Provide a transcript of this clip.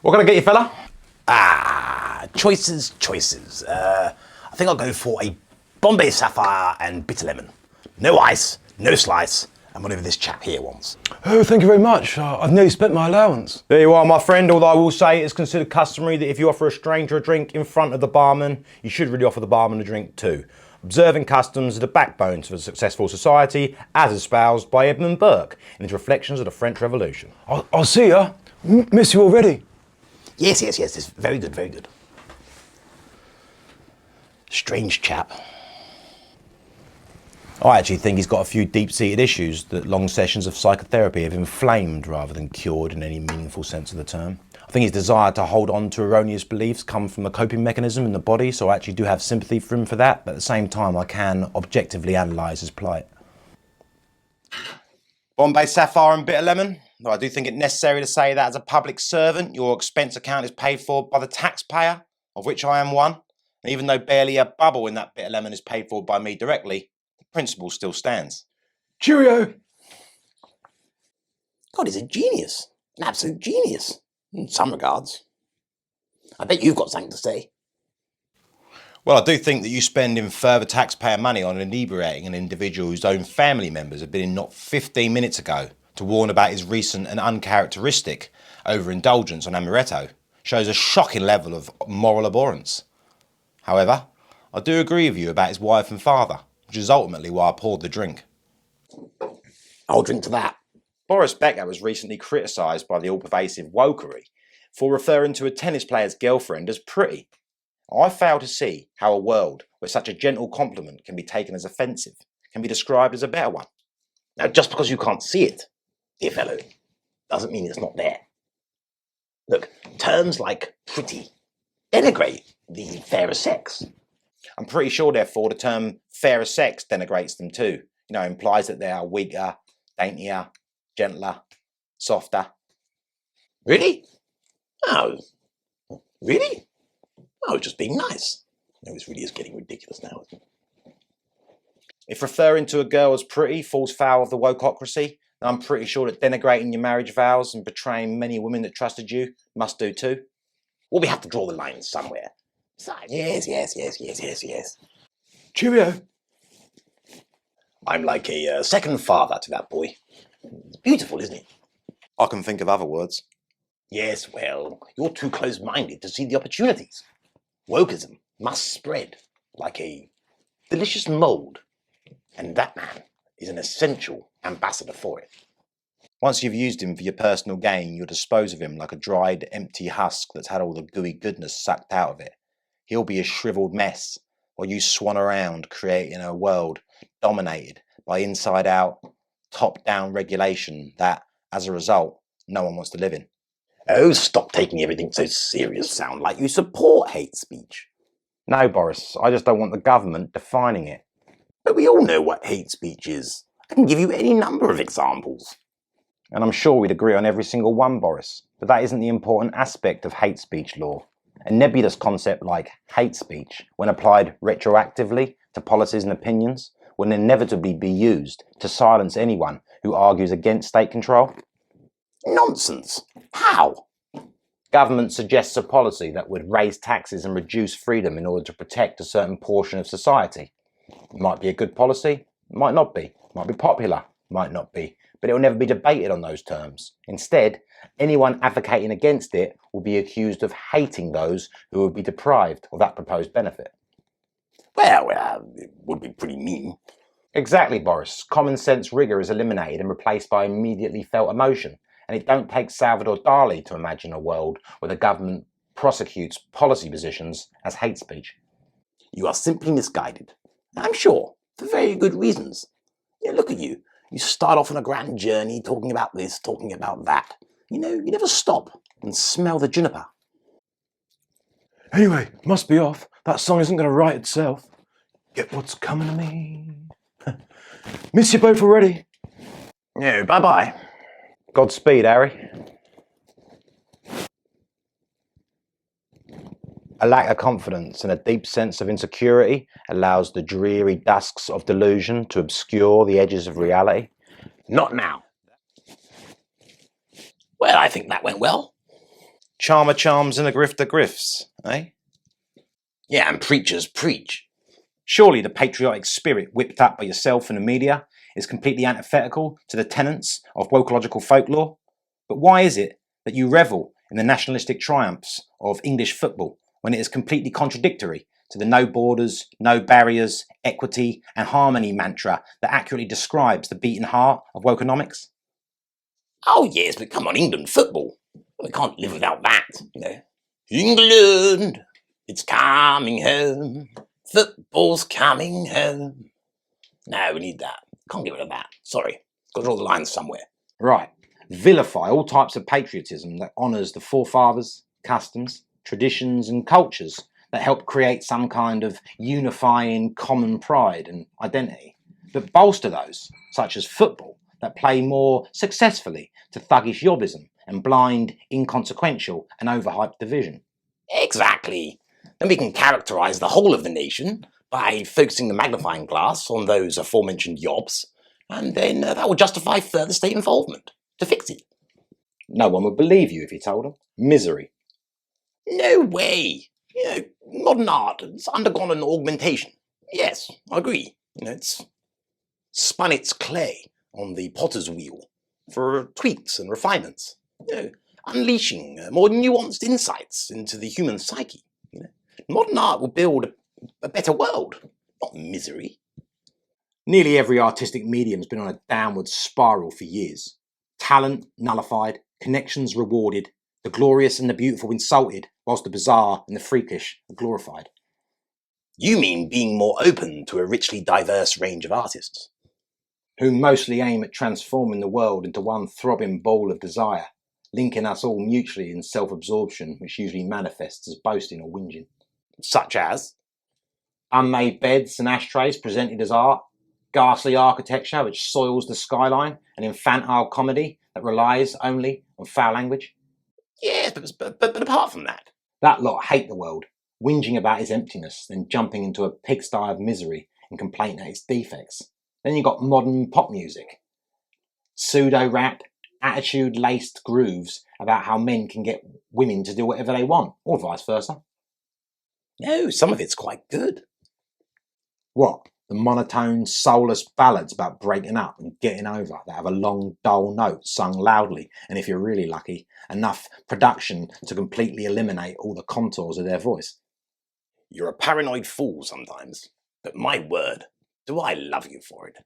What can I get you, fella? Choices. I think I'll go for a Bombay Sapphire and bitter lemon. No ice, no slice, and whatever this chap here wants. Oh, thank you very much. I've nearly spent my allowance. There you are, my friend, although I will say it is considered customary that if you offer a stranger a drink in front of the barman, you should really offer the barman a drink too. Observing customs are the backbone of a successful society, as espoused by Edmund Burke in his Reflections of the French Revolution. I'll see ya. Miss you already. Yes, it's very good. Strange chap. I actually think he's got a few deep-seated issues that long sessions of psychotherapy have inflamed rather than cured in any meaningful sense of the term. I think his desire to hold on to erroneous beliefs come from a coping mechanism in the body, so I actually do have sympathy for him for that, but at the same time I can objectively analyse his plight. Bombay Sapphire and bitter lemon? Though I do think it necessary to say that as a public servant, your expense account is paid for by the taxpayer, of which I am one. And even though barely a bubble in that bitter lemon is paid for by me directly, the principle still stands. Cheerio. God, he's a genius. An absolute genius. In some regards. I bet you've got something to say. Well, I do think that you spending further taxpayer money on inebriating an individual whose own family members have been in not 15 minutes ago to warn about his recent and uncharacteristic overindulgence on amaretto shows a shocking level of moral abhorrence. However, I do agree with you about his wife and father, which is ultimately why I poured the drink. I'll drink to that. Boris Becker was recently criticised by the all-pervasive wokery for referring to a tennis player's girlfriend as pretty. I fail to see how a world where such a gentle compliment can be taken as offensive can be described as a better one. Now, just because you can't see it, dear fellow, doesn't mean it's not there. Look, terms like pretty denigrate the fairer sex. I'm pretty sure, therefore, the term fairer sex denigrates them too. Implies that they are weaker, daintier, gentler, softer. Really? Oh, really? I was just being nice. No, this really is getting ridiculous now, isn't it? If referring to a girl as pretty falls foul of the wokeocracy, then I'm pretty sure that denigrating your marriage vows and betraying many women that trusted you must do too. Well, we have to draw the line somewhere. Yes. Cheerio. I'm like a second father to that boy. It's beautiful, isn't it? I can think of other words. Yes, well, you're too close-minded to see the opportunities. Wokeism must spread like a delicious mold, and that man is an essential ambassador for it. Once you've used him for your personal gain, you'll dispose of him like a dried, empty husk that's had all the gooey goodness sucked out of it. He'll be a shriveled mess, while you swan around creating a world dominated by inside-out, top-down regulation that, as a result, no one wants to live in. Oh, stop taking everything so serious. You sound like you support hate speech. No, Boris, I just don't want the government defining it. But we all know what hate speech is. I can give you any number of examples. And I'm sure we'd agree on every single one, Boris. But that isn't the important aspect of hate speech law. A nebulous concept like hate speech, when applied retroactively to policies and opinions, will inevitably be used to silence anyone who argues against state control. Nonsense. How? Government suggests a policy that would raise taxes and reduce freedom in order to protect a certain portion of society. It might be a good policy, it might not be. It might be popular, might not be. But it will never be debated on those terms. Instead, anyone advocating against it will be accused of hating those who would be deprived of that proposed benefit. Well, it would be pretty mean. Exactly, Boris. Common sense rigour is eliminated and replaced by immediately felt emotion. And it don't take Salvador Dali to imagine a world where the government prosecutes policy positions as hate speech. You are simply misguided. I'm sure, for very good reasons. Look at you. You start off on a grand journey talking about this, talking about that. You never stop and smell the juniper. Anyway, must be off. That song isn't going to write itself. Get what's coming to me. Miss you both already. No, bye-bye. Godspeed, Harry. A lack of confidence and a deep sense of insecurity allows the dreary dusks of delusion to obscure the edges of reality. Not now. Well, I think that went well. Charmer charms and a grifter grifts, eh? Yeah, and preachers preach. Surely the patriotic spirit whipped up by yourself and the media is completely antithetical to the tenets of wokeological folklore. But why is it that you revel in the nationalistic triumphs of English football when it is completely contradictory to the no borders, no barriers, equity and harmony mantra that accurately describes the beating heart of wokeonomics? Oh yes, but come on, England football. We can't live without that, you know. England, it's coming home. Football's coming home. No, we need that. Can't get rid of that. Sorry. Got to draw the line somewhere. Right. Vilify all types of patriotism that honours the forefathers, customs, traditions and cultures that help create some kind of unifying common pride and identity. But bolster those, such as football, that play more successfully to thuggish yobbism and blind, inconsequential and overhyped division. Exactly. Then we can characterise the whole of the nation by focusing the magnifying glass on those aforementioned yobs, and then that will justify further state involvement to fix it. No one would believe you if you told them. Misery. No way. You know, modern art has undergone an augmentation. Yes, I agree. You know, it's spun its clay on the potter's wheel for tweaks and refinements. You know, unleashing more nuanced insights into the human psyche. You know, modern art will build a better world, not misery. Nearly every artistic medium's been on a downward spiral for years. Talent nullified, connections rewarded, the glorious and the beautiful insulted, whilst the bizarre and the freakish are glorified. You mean being more open to a richly diverse range of artists? Who mostly aim at transforming the world into one throbbing ball of desire, linking us all mutually in self-absorption, which usually manifests as boasting or whinging. Such as? Unmade beds and ashtrays presented as art, ghastly architecture which soils the skyline, and infantile comedy that relies only on foul language. Yes, but apart from that. That lot hate the world, whinging about its emptiness, then jumping into a pigsty of misery and complaint at its defects. Then you've got modern pop music. Pseudo-rap, attitude-laced grooves about how men can get women to do whatever they want, or vice versa. No, some of it's quite good. What? The monotone, soulless ballads about breaking up and getting over that have a long, dull note sung loudly, and if you're really lucky, enough production to completely eliminate all the contours of their voice. You're a paranoid fool sometimes, but my word, do I love you for it.